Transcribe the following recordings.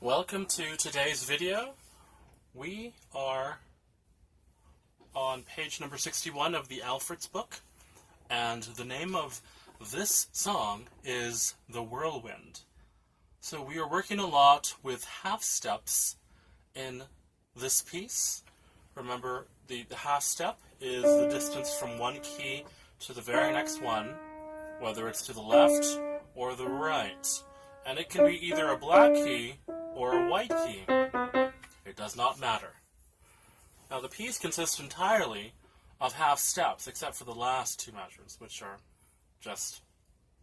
Welcome to today's video. We are on page number 61 of the Alfred's book, and the name of this song is The Whirlwind. So we are working a lot with half steps in this piece. Remember, the half step is the distance from one key to the very next one, whether it's to the left or the right. And it can be either a black key or a white key. It does not matter. Now the piece consists entirely of half steps, except for the last two measures, which are just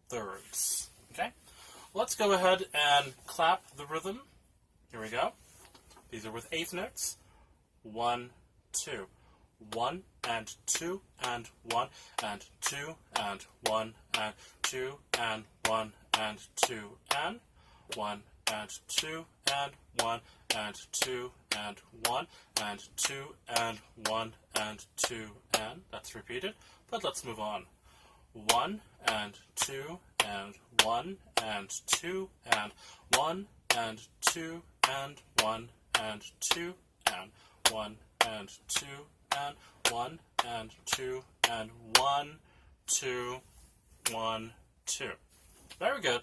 thirds. Okay? Let's go ahead and clap the rhythm. Here we go. These are with eighth notes. 1, 2. 1 and 2 and 1 and 2 and 1 and 2 and 1 and 2 and 1 and 2 and 1 and 2 and 1 and 2 and 1 and 2 and, that's repeated, but let's move on. 1 and 2 and 1 and 2 and 1 and 2 and 1 and 2 and 1 and 2 and 1 and 2 and 1, 2, 1, 2. Very good.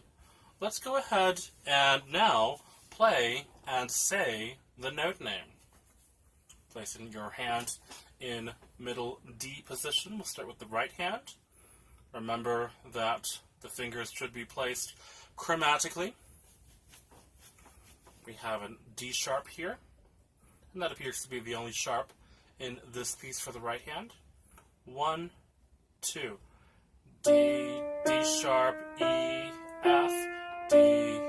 Let's go ahead and now play and say the note name. Placing your hand in middle D position. We'll start with the right hand. Remember that the fingers should be placed chromatically. We have a D sharp here, and that appears to be the only sharp in this piece for the right hand. 1, 2. D, D sharp, E, F, D,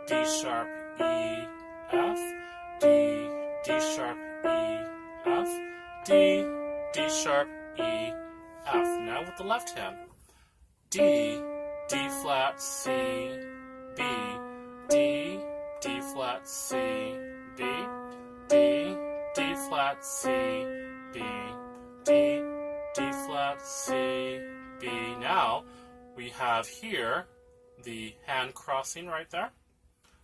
D sharp, E, F, D, D sharp, E, F, D, D sharp, E, F. Now with the left hand. D, D flat, C, B, D, D flat, C, B, D, D flat, C, B, D, D flat, C, B. Now we have here the hand crossing right there.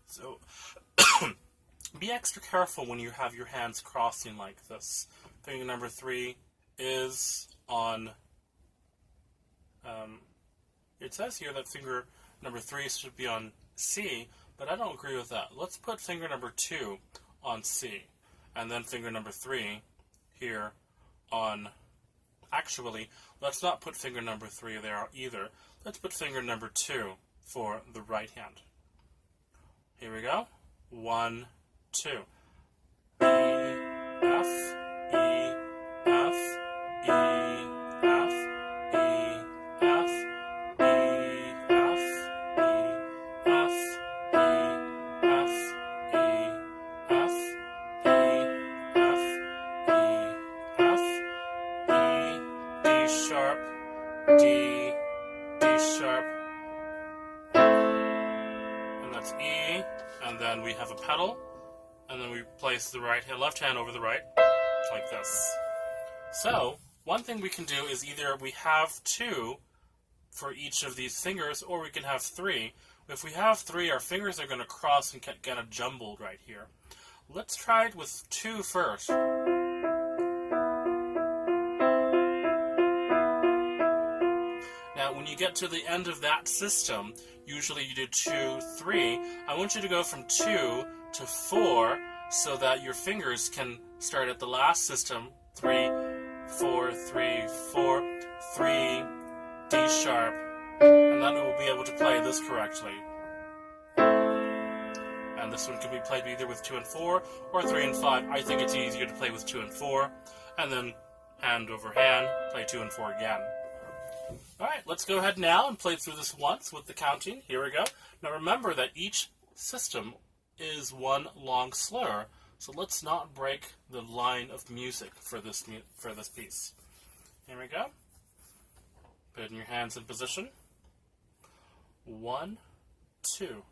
So be extra careful when you have your hands crossing like this. Finger number 3 is on, it says here that finger number 3 should be on C, but I don't agree with that. Let's put finger number 2 on C, and then finger number 3 here on, actually, let's not put finger number 3 there either. Let's put finger number 2 for the right hand. Here we go. 1, 2. E, F, E, F, E, F, E, F, E, F, E, F, E, F, E, F, E, F, E, F, E, D sharp, D, D sharp, and that's E, and then we have a pedal, and then we place the left hand over the right, like this. So, one thing we can do is either we have 2 for each of these fingers, or we can have 3. If we have 3, our fingers are going to cross and get kind of jumbled right here. Let's try it with 2 first. Now, when you get to the end of that system, usually you do 2, 3. I want you to go from 2 to 4 so that your fingers can start at the last system. 3, 4, 3, 4, 3, D sharp, and then we'll be able to play this correctly. And this one can be played either with 2 and 4 or 3 and 5. I think it's easier to play with 2 and 4, and then hand over hand, play 2 and 4 again. Alright, let's go ahead now and play through this once with the counting. Here we go. Now remember that each system is one long slur, so let's not break the line of music for this piece. Here we go. Put your hands in position. 1, 2.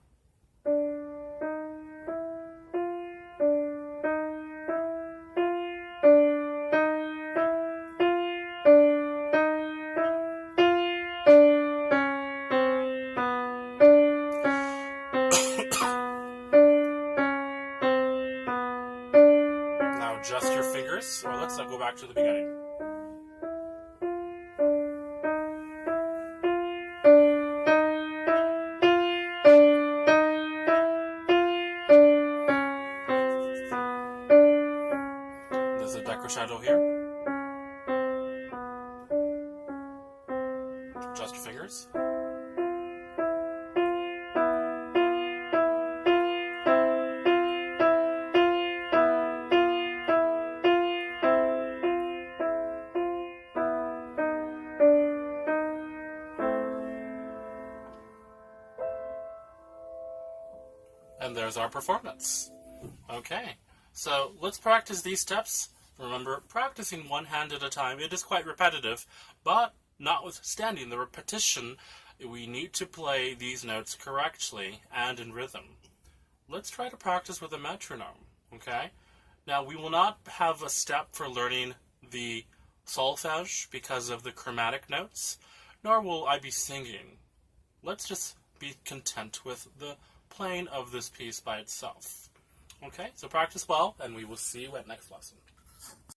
back to the beginning. There's a decrescendo here. Adjust your fingers. And there's our performance. Okay, so let's practice these steps. Remember, practicing one hand at a time, it is quite repetitive, but notwithstanding the repetition, we need to play these notes correctly and in rhythm. Let's try to practice with a metronome, okay? Now, we will not have a step for learning the solfege because of the chromatic notes, nor will I be singing. Let's just be content with the playing of this piece by itself. Okay, so practice well, and we will see you at next lesson.